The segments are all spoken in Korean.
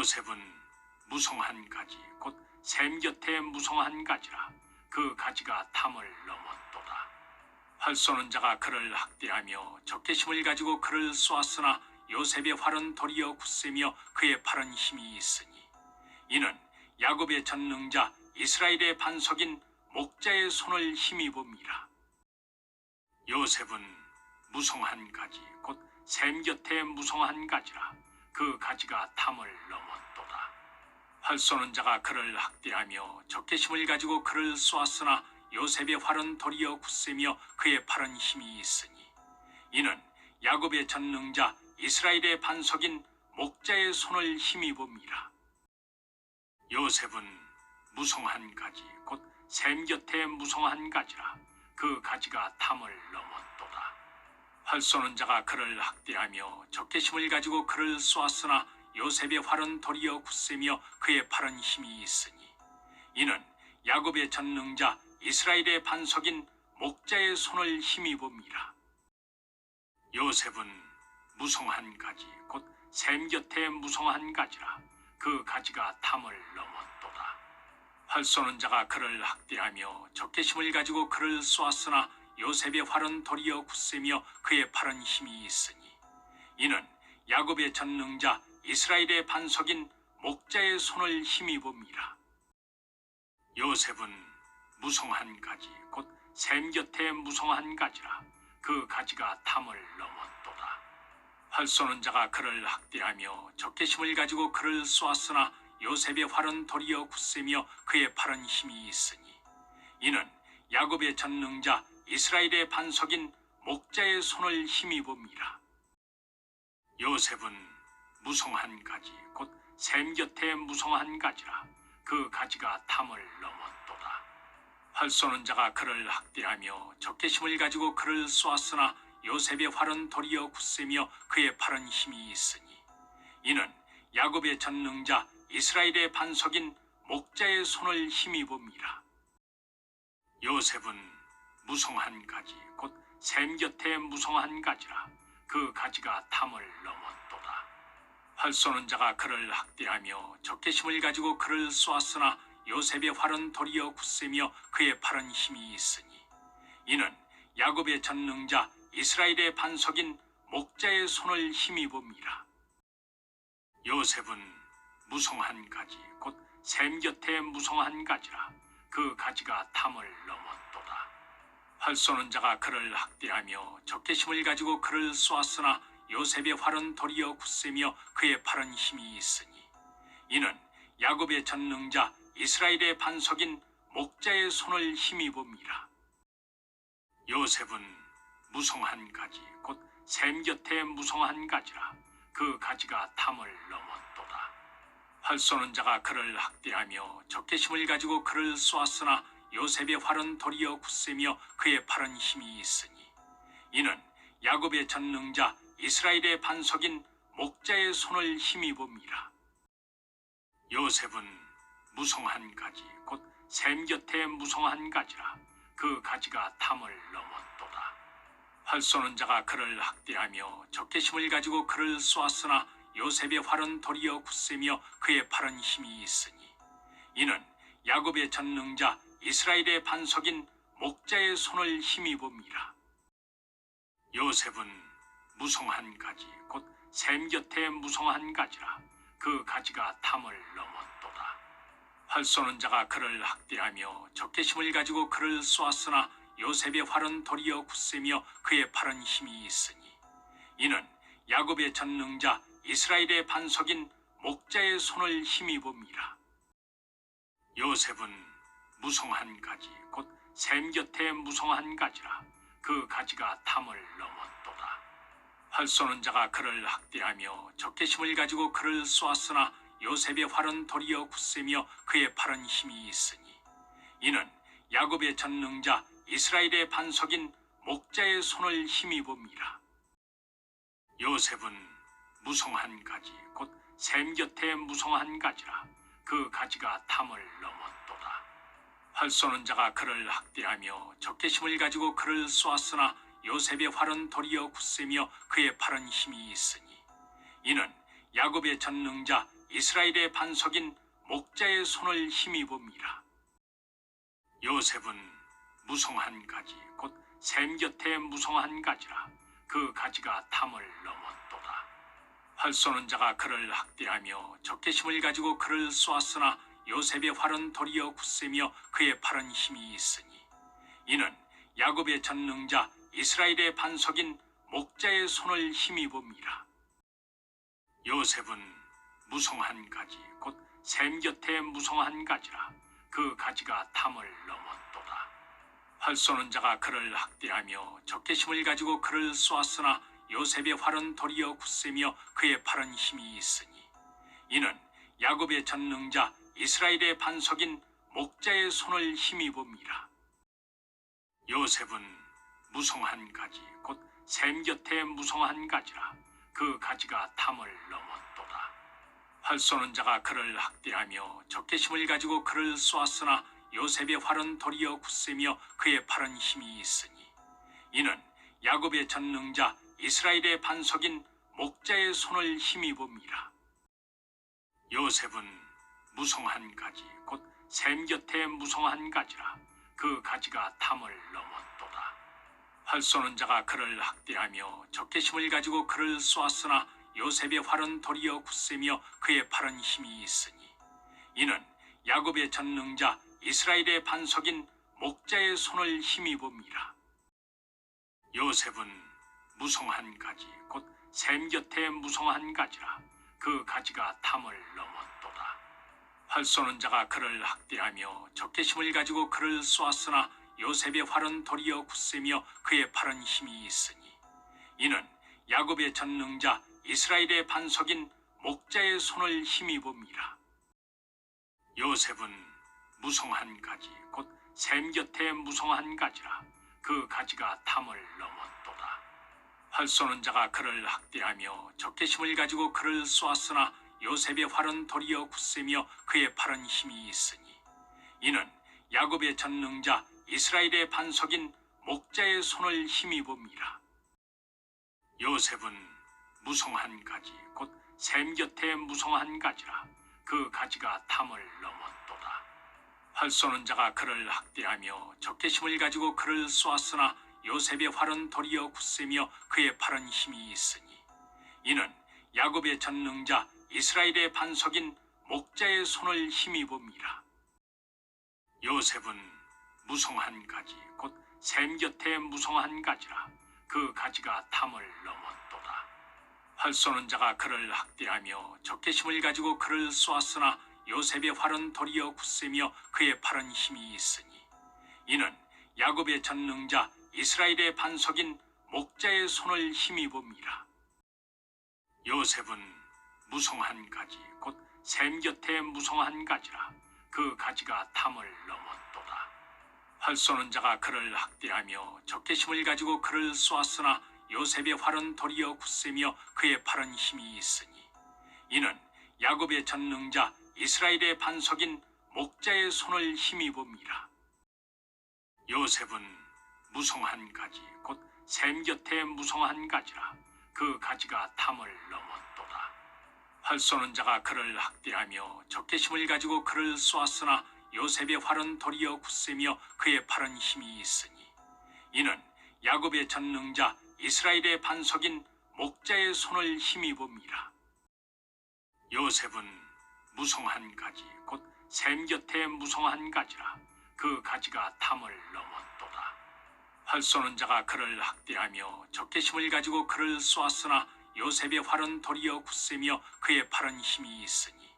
요셉은 무성한 가지 곧 샘 곁에 무성한 가지라. 그 가지가 담을 넘었도다. 활 쏘는 자가 그를 학대하며 적개심을 가지고 그를 쏘았으나 요셉의 활은 도리어 굳세며 그의 팔은 힘이 있으니 이는 야곱의 전능자 이스라엘의 반석인 목자의 손을 힘입음이라. 요셉은 무성한 가지 곧 샘 곁에 무성한 가지라. 그 가지가 담을 넘었도다. 활 쏘는 자가 그를 학대하며 적개심을 가지고 그를 쏘았으나 요셉의 활은 도리어 굳세며 그의 팔은 힘이 있으니 이는 야곱의 전능자 이스라엘의 반석인 목자의 손을 힘입음이라. 요셉은 무성한 가지 곧 샘 곁에 무성한 가지라. 그 가지가 담을 넘었도다. 활 쏘는 자가 그를 학대하며 적개심을 가지고 그를 쏘았으나 요셉의 활은 도리어 굳세며 그의 팔은 힘이 있으니 이는 야곱의 전능자 이스라엘의 반석인 목자의 손을 힘입음이라. 요셉은 무성한 가지 곧 샘 곁에 무성한 가지라. 그 가지가 담을 넘었도다. 활 쏘는 자가 그를 학대하며 적개심을 가지고 그를 쏘았으나 요셉의 활은 도리어 굳세며 그의 팔은 힘이 있으니 이는 야곱의 전능자 이스라엘의 반석인 목자의 손을 힘입음이라. 요셉은 무성한 가지 곧 샘 곁에 무성한 가지라. 그 가지가 담을 넘었도다. 활 쏘는 자가 그를 학대하며 적개심을 가지고 그를 쏘았으나 요셉의 활은 도리어 굳세며 그의 팔은 힘이 있으니 이는 야곱의 전능자 이스라엘의 반석인 목자의 손을 힘입음이라. 요셉은 무성한 가지 곧 샘 곁에 무성한 가지라. 그 가지가 담을 넘었도다. 활 쏘는 자가 그를 학대하며 적개심을 가지고 그를 쏘았으나 요셉의 활은 도리어 굳세며 그의 팔은 힘이 있으니 이는 야곱의 전능자 이스라엘의 반석인 목자의 손을 힘입음이라. 요셉은 무성한 가지 곧 샘 곁에 무성한 가지라. 그 가지가 담을 넘었도다. 활 쏘는 자가 그를 학대하며 적개심을 가지고 그를 쏘았으나 요셉의 활은 도리어 굳세며 그의 팔은 힘이 있으니 이는 야곱의 전능자 이스라엘의 반석인 목자의 손을 힘입음이라. 요셉은 무성한 가지 곧 샘 곁에 무성한 가지라. 그 가지가 담을 넘었도다. 활 쏘는 자가 그를 학대하며 적개심을 가지고 그를 쏘았으나 요셉의 활은 도리어 굳세며 그의 팔은 힘이 있으니 이는 야곱의 전능자 이스라엘의 반석인 목자의 손을 힘입음이라. 요셉은 무성한 가지 곧 샘 곁에 무성한 가지라. 그 가지가 담을 넘었도다. 활 쏘는 자가 그를 학대하며 적개심을 가지고 그를 쏘았으나 요셉의 활은 도리어 굳세며 그의 팔은 힘이 있으니 이는 야곱의 전능자 이스라엘의 반석인 목자의 손을 힘입음이라. 요셉은 무성한 가지 곧 샘 곁에 무성한 가지라. 그 가지가 담을 넘었도다. 활 쏘는 자가 그를 학대하며 적개심을 가지고 그를 쏘았으나 요셉의 활은 도리어 굳세며 그의 팔은 힘이 있으니 이는 야곱의 전능자 이스라엘의 반석인 목자의 손을 힘입음이라. 요셉은 무성한 가지 곧 샘 곁에 무성한 가지라. 그 가지가 담을 넘었도다. 활 쏘는 자가 그를 학대하며 적개심을 가지고 그를 쏘았으나 요셉의 활은 도리어 굳세며 그의 팔은 힘이 있으니 이는 야곱의 전능자 이스라엘의 반석인 목자의 손을 힘입음이라. 요셉은 무성한 가지 곧 샘 곁에 무성한 가지라. 그 가지가 담을 넘었도다. 활 쏘는 자가 그를 학대하며 적개심을 가지고 그를 쏘았으나 요셉의 활은 도리어 굳세며 그의 팔은 힘이 있으니 이는 야곱의 전능자 이스라엘의 반석인 목자의 손을 힘입음이라. 요셉은 무성한 가지 곧 샘 곁에 무성한 가지라. 그 가지가 담을 넘었도다. 활 쏘는 자가 그를 학대하며 적개심을 가지고 그를 쏘았으나 요셉의 활은 도리어 굳세며 그의 팔은 힘이 있으니 이는 야곱의 전능자 이스라엘의 반석인 목자의 손을 힘입음이라. 요셉은 무성한 가지 곧 샘 곁에 무성한 가지라. 그 가지가 담을 넘었도다. 활 쏘는 자가 그를 학대하며 적개심을 가지고 그를 쏘았으나 요셉의 활은 도리어 굳세며 그의 팔은 힘이 있으니 이는 야곱의 전능자 이스라엘의 반석인 목자의 손을 힘입음이라. 요셉은 무성한 가지 곧 샘 곁에 무성한 가지라. 그 가지가 담을 넘었도다. 활 쏘는 자가 그를 학대하며 적개심을 가지고 그를 쏘았으나 요셉의 활은 도리어 굳세며 그의 팔은 힘이 있으니 이는 야곱의 전능자 이스라엘의 반석인 목자의 손을 힘입음이라. 요셉은 무성한 가지 곧 샘 곁에 무성한 가지라. 그 가지가 담을 넘었도다. 활 쏘는 자가 그를 학대하며 적개심을 가지고 그를 쏘았으나 요셉의 활은 도리어 굳세며 그의 팔은 힘이 있으니 이는 야곱의 전능자 이스라엘의 반석인 목자의 손을 힘입음이라. 요셉은 무성한 가지 곧 샘 곁에 무성한 가지라. 그 가지가 담을 넘었도다. 활 쏘는 자가 그를 학대하며 적개심을 가지고 그를 쏘았으나 요셉의 활은 도리어 굳세며 그의 팔은 힘이 있으니 이는 야곱의 전능자 이스라엘의 반석인 목자의 손을 힘입음이라. 요셉은 무성한 가지 곧 샘 곁에 무성한 가지라. 그 가지가 담을 넘었도다. 활 쏘는 자가 그를 학대하며 적개심을 가지고 그를 쏘았으나 요셉의 활은 도리어 굳세며 그의 팔은 힘이 있으니 이는 야곱의 전능자 이스라엘의 반석인 목자의 손을 힘입음이라. 요셉은 무성한 가지 곧 샘 곁에 무성한 가지라. 그 가지가 담을 넘었도다. 활 쏘는 자가 그를 학대하며 적개심을 가지고 그를 쏘았으나 요셉의 활은 도리어 굳세며 그의 팔은 힘이 있으니 이는 야곱의 전능자 이스라엘의 반석인 목자의 손을 힘입음이라. 요셉은 무성한 가지 곧 샘 곁에 무성한 가지라. 그 가지가 담을 넘었도다. 활 쏘는 자가 그를 학대하며 적개심을 가지고 그를 쏘았으나 요셉의 활은 도리어 굳세며 그의 팔은 힘이 있으니 이는 야곱의 전능자 이스라엘의 반석인 목자의 손을 힘입음이라. 요셉은 무성한 가지 곧 샘 곁에 무성한 가지라. 그 가지가 담을 넘었도다. 활 쏘는 자가 그를 학대하며 적개심을 가지고 그를 쏘았으나 요셉의 활은 도리어 굳세며 그의 팔은 힘이 있으니 이는 야곱의 전능자 이스라엘의 반석인 목자의 손을 힘입음이라. 요셉은 무성한 가지 곧 샘 곁에 무성한 가지라. 그 가지가 담을 넘었도다. 활 쏘는 자가 그를 학대하며 적개심을 가지고 그를 쏘았으나 요셉의 활은 도리어 굳세며 그의 팔은 힘이 있으니 이는 야곱의 전능자 이스라엘의 반석인 목자의 손을 힘입음이라. 요셉은 무성한 가지 곧 샘 곁에 무성한 가지라. 그 가지가 담을 넘었도다. 활 쏘는 자가 그를 학대하며 적개심을 가지고 그를 쏘았으나 요셉의 활은 도리어 굳세며 그의 팔은 힘이 있으니 이는 야곱의 전능자 이스라엘의 반석인 목자의 손을 힘입음이라. 요셉은 무성한 가지 곧 샘 곁에 무성한 가지라. 그 가지가 담을 넘었도다. 활 쏘는 자가 그를 학대하며 적개심을 가지고 그를 쏘았으나 요셉의 활은 도리어 굳세며 그의 팔은 힘이 있으니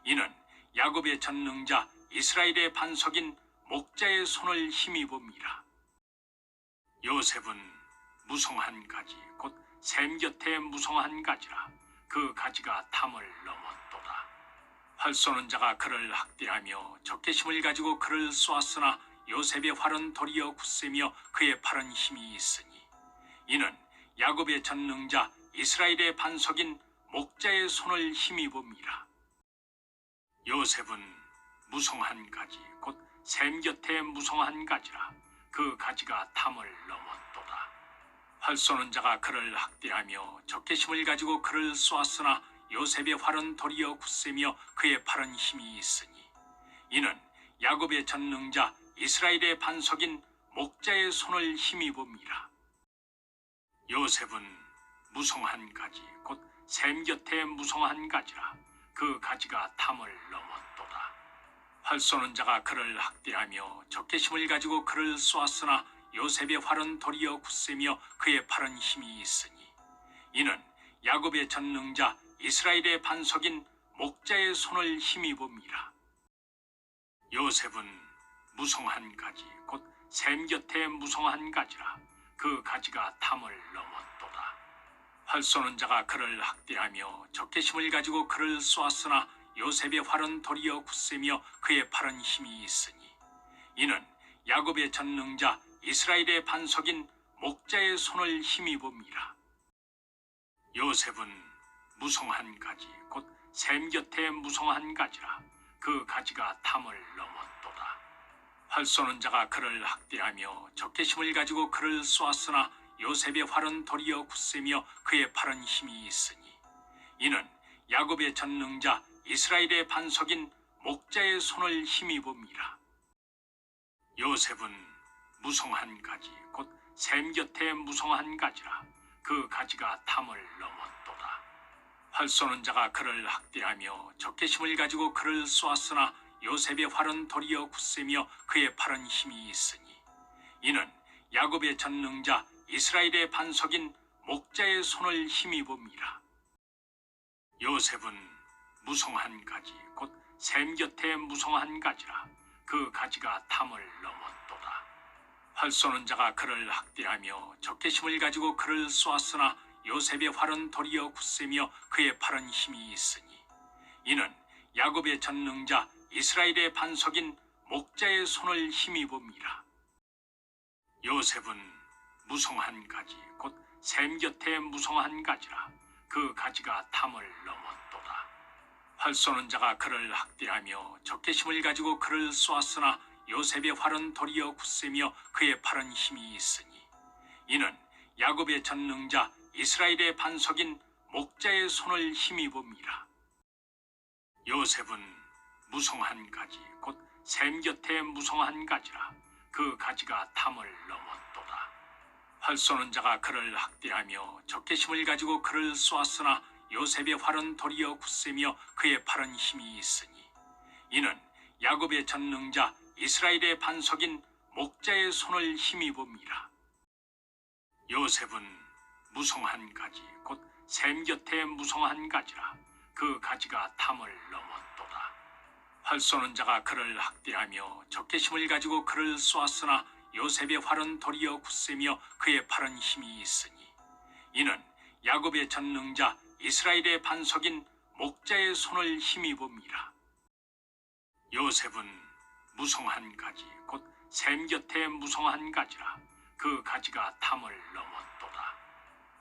이는 야곱의 전능자 이스라엘의 반석인 목자의 손을 힘입음이라. 요셉은 무성한 가지 곧 샘 곁에 무성한 가지라. 그 가지가 담을 넘었도다. 활 쏘는 자가 그를 학대하며 적개심을 가지고 그를 쏘았으나 요셉의 활은 도리어 굳세며 그의 팔은 힘이 있으니 이는 야곱의 전능자 이스라엘의 반석인 목자의 손을 힘입음이라. 요셉은 무성한 가지 곧 샘 곁에 무성한 가지라. 그 가지가 담을 넘었도다. 활 쏘는 자가 그를 학대하며 적개심을 가지고 그를 쏘았으나 요셉의 활은 도리어 굳세며 그의 팔은 힘이 있으니 이는 야곱의 전능자 이스라엘의 반석인 목자의 손을 힘입음이라. 요셉은 무성한 가지 곧 샘 곁에 무성한 가지라. 그 가지가 담을 넘었도다. 활 쏘는 자가 그를 학대하며 적개심을 가지고 그를 쏘았으나 요셉의 활은 도리어 굳세며 그의 팔은 힘이 있으니 이는 야곱의 전능자 이스라엘의 반석인 목자의 손을 힘입음이라. 요셉은 무성한 가지 곧 샘 곁에 무성한 가지라. 그 가지가 담을 넘었도다. 활 쏘는 자가 그를 학대하며 적개심을 가지고 그를 쏘았으나 요셉의 활은 도리어 굳세며 그의 팔은 힘이 있으니 이는 야곱의 전능자 이스라엘의 반석인 목자의 손을 힘입음이라. 요셉은 무성한 가지 곧 샘 곁에 무성한 가지라. 그 가지가 담을 넘었도다. 활 쏘는 자가 그를 학대하며 적개심을 가지고 그를 쏘았으나 요셉의 활은 도리어 굳세며 그의 팔은 힘이 있으니 이는 야곱의 전능자 이스라엘의 반석인 목자의 손을 힘입음이라. 요셉은 무성한 가지 곧 샘 곁에 무성한 가지라. 그 가지가 담을 넘었도다. 활 쏘는 자가 그를 학대하며 적개심을 가지고 그를 쏘았으나 요셉의 활은 도리어 굳세며 그의 팔은 힘이 있으니 이는 야곱의 전능자 이스라엘의 반석인 목자의 손을 힘입음이라. 요셉은 무성한 가지 곧 샘 곁에 무성한 가지라. 그 가지가 담을 넘었도다. 활 쏘는 자가 그를 학대하며 적개심을 가지고 그를 쏘았으나 요셉의 활은 도리어 굳세며 그의 팔은 힘이 있으니 이는 야곱의 전능자 이스라엘의 반석인 목자의 손을 힘입음이라. 요셉은 무성한 가지 곧 샘 곁에 무성한 가지라. 그 가지가 담을 넘었도다. 활 쏘는 자가 그를 학대하며 적개심을 가지고 그를 쏘았으나 요셉의 활은 도리어 굳세며 그의 팔은 힘이 있으니 이는 야곱의 전능자 이스라엘의 반석인 목자의 손을 힘입음이라. 요셉은 무성한 가지 곧 샘 곁에 무성한 가지라. 그 가지가 담을 넘었도다. 활 쏘는 자가 그를 학대하며 적개심을 가지고 그를 쏘았으나 요셉의 활은 도리어 굳세며 그의 팔은 힘이 있으니 이는 야곱의 전능자 이스라엘의 반석인 목자의 손을 힘입음이라. 요셉은 무성한 가지 곧 샘 곁에 무성한 가지라. 그 가지가 담을 넘었도다. 활 쏘는 자가 그를 학대하며 적개심을 가지고 그를 쏘았으나 요셉의 활은 도리어 굳세며 그의 팔은 힘이 있으니 이는 야곱의 전능자 이스라엘의 반석인 목자의 손을 힘입음이라. 요셉은 무성한 가지 곧 샘 곁에 무성한 가지라. 그 가지가 담을 넘었도다.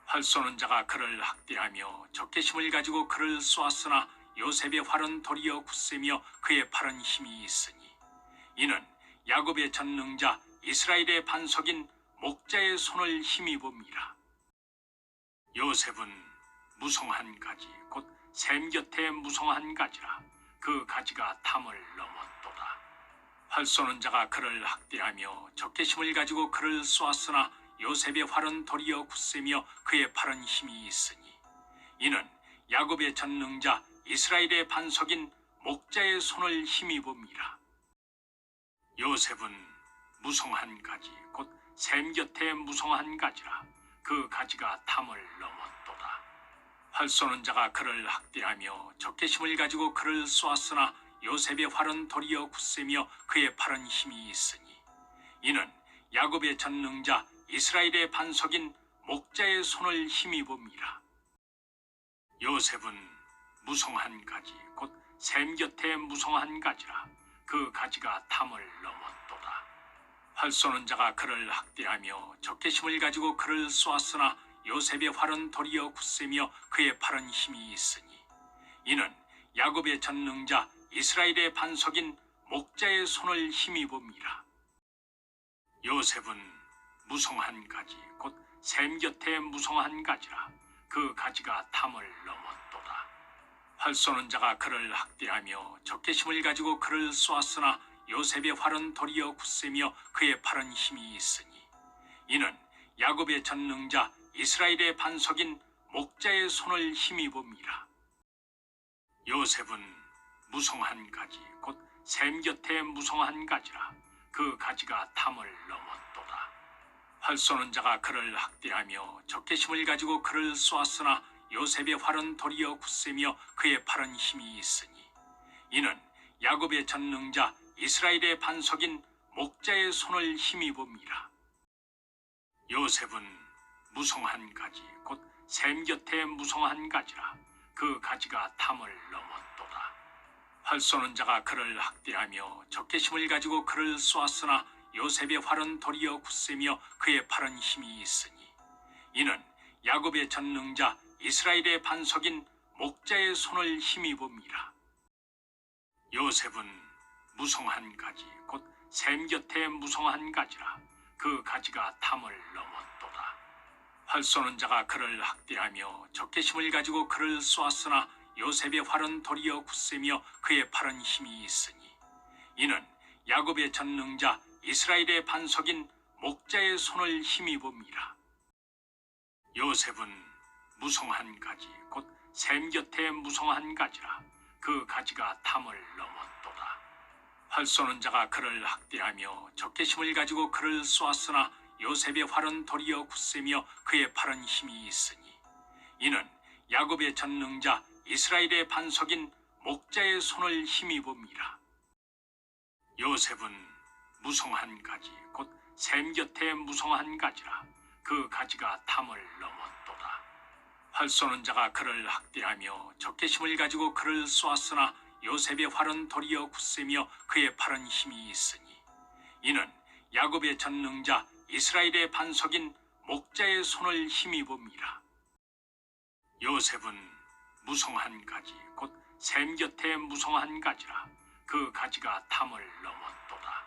활 쏘는 자가 그를 학대하며 적개심을 가지고 그를 쏘았으나 요셉의 활은 도리어 굳세며 그의 팔은 힘이 있으니 이는 야곱의 전능자 이스라엘의 반석인 목자의 손을 힘입음이라. 요셉은 무성한 가지 곧 샘 곁에 무성한 가지라. 그 가지가 담을 넘었도다. 활 쏘는 자가 그를 학대하며 적개심을 가지고 그를 쏘았으나 요셉의 활은 도리어 굳세며 그의 팔은 힘이 있으니 이는 야곱의 전능자 이스라엘의 반석인 목자의 손을 힘입음이라. 요셉은 무성한 가지 곧 샘 곁에 무성한 가지라. 그 가지가 담을 넘었도다. 활 쏘는 자가 그를 학대하며 적개심을 가지고 그를 쏘았으나 요셉의 활은 도리어 굳세며 그의 팔은 힘이 있으니 이는 야곱의 전능자 이스라엘의 반석인 목자의 손을 힘입음이라. 요셉은 무성한 가지 곧 샘 곁에 무성한 가지라. 그 가지가 담을 넘었도다. 활 쏘는 자가 그를 학대하며 적개심을 가지고 그를 쏘았으나 요셉의 활은 도리어 굳세며 그의 팔은 힘이 있으니 이는 야곱의 전능자 이스라엘의 반석인 목자의 손을 힘입음이라. 요셉은 무성한 가지 곧 샘 곁에 무성한 가지라. 그 가지가 담을 넘었도다. 활 쏘는 자가 그를 학대하며 적개심을 가지고 그를 쏘았으나 요셉의 활은 도리어 굳세며 그의 팔은 힘이 있으니 이는 야곱의 전능자 이스라엘의 반석인 목자의 손을 힘입음이라. 요셉은 무성한 가지 곧 샘 곁에 무성한 가지라. 그 가지가 담을 넘었도다. 활 쏘는 자가 그를 학대하며 적개심을 가지고 그를 쏘았으나 요셉의 활은 도리어 굳세며 그의 팔은 힘이 있으니 이는 야곱의 전능자 이스라엘의 반석인 목자의 손을 힘입음이라. 요셉은 무성한 가지 곧 샘 곁에 무성한 가지라. 그 가지가 담을 넘었도다. 활 쏘는 자가 그를 학대하며 적개심을 가지고 그를 쏘았으나 요셉의 활은 도리어 굳세며 그의 팔은 힘이 있으니 이는 야곱의 전능자 이스라엘의 반석인 목자의 손을 힘입음이라. 요셉은 무성한 가지 곧 샘 곁에 무성한 가지라. 그 가지가 담을 넘었도다. 활 쏘는 자가 그를 학대하며 적개심을 가지고 그를 쏘았으나 요셉의 활은 도리어 굳세며 그의 팔은 힘이 있으니 이는 야곱의 전능자 이스라엘의 반석인 목자의 손을 힘입음이라. 요셉은 무성한 가지 곧 샘 곁에 무성한 가지라. 그 가지가 담을 넘었도다. 활 쏘는 자가 그를 학대하며 적개심을 가지고 그를 쏘았으나 요셉의 활은 도리어 굳세며 그의 팔은 힘이 있으니 이는 야곱의 전능자 이스라엘의 반석인 목자의 손을 힘입음이라. 요셉은 무성한 가지 곧 샘 곁에 무성한 가지라. 그 가지가 담을 넘었도다. 활 쏘는 자가 그를 학대하며 적개심을 가지고 그를 쏘았으나 요셉의 활은 도리어 굳세며 그의 팔은 힘이 있으니 이는 야곱의 전능자 이스라엘의 반석인 목자의 손을 힘입음이라. 요셉은 무성한 가지 곧 샘 곁에 무성한 가지라. 그 가지가 담을 넘었도다.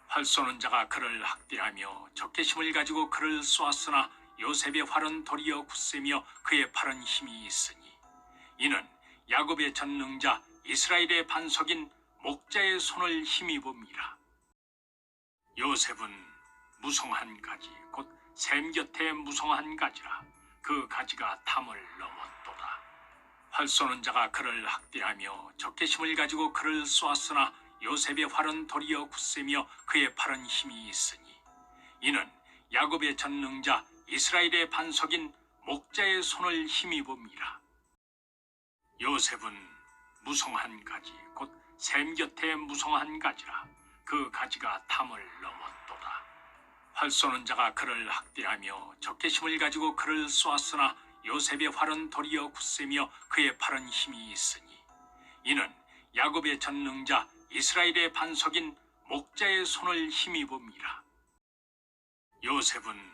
활 쏘는 자가 그를 학대하며 적개심을 가지고 그를 쏘았으나 요셉의 활은 도리어 굳세며 그의 팔은 힘이 있으니 이는 야곱의 전능자 이스라엘의 반석인 목자의 손을 힘입음이라. 요셉은 무성한 가지 곧 샘 곁에 무성한 가지라. 그 가지가 담을 넘었도다. 활 쏘는 자가 그를 학대하며 적개심을 가지고 그를 쏘았으나 요셉의 활은 도리어 굳세며 그의 팔은 힘이 있으니 이는 야곱의 전능자 이스라엘의 반석인 목자의 손을 힘입음이라. 요셉은 무성한 가지 곧 샘 곁에 무성한 가지라. 그 가지가 담을 넘었도다. 활 쏘는 자가 그를 학대하며 적개심을 가지고 그를 쏘았으나 요셉의 활은 도리어 굳세며 그의 팔은 힘이 있으니 이는 야곱의 전능자 이스라엘의 반석인 목자의 손을 힘입음이라. 요셉은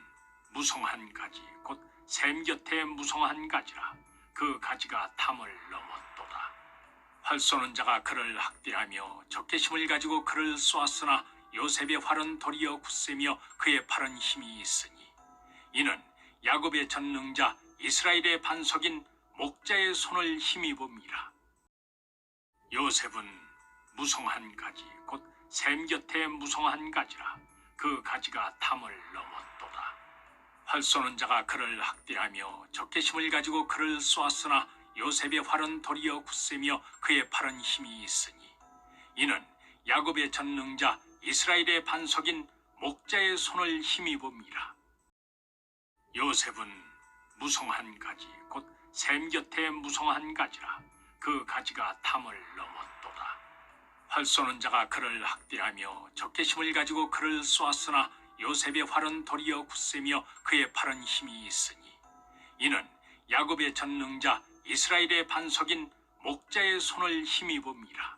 무성한 가지 곧 샘 곁에 무성한 가지라. 그 가지가 담을 넘었도다. 활 쏘는 자가 그를 학대하며 적개심을 가지고 그를 쏘았으나 요셉의 활은 도리어 굳세며 그의 팔은 힘이 있으니 이는 야곱의 전능자 이스라엘의 반석인 목자의 손을 힘입음이라. 요셉은 무성한 가지 곧 샘 곁에 무성한 가지라. 그 가지가 담을 넘었도다. 활 쏘는 자가 그를 학대하며 적개심을 가지고 그를 쏘았으나 요셉의 활은 도리어 굳세며 그의 팔은 힘이 있으니 이는 야곱의 전능자 이스라엘의 반석인 목자의 손을 힘입음이라. 요셉은 무성한 가지 곧 샘 곁에 무성한 가지라. 그 가지가 담을 넘었도다. 활 쏘는 자가 그를 학대하며 적개심을 가지고 그를 쏘았으나 요셉의 활은 도리어 굳세며 그의 팔은 힘이 있으니 이는 야곱의 전능자 이스라엘의 반석인 목자의 손을 힘입음이라.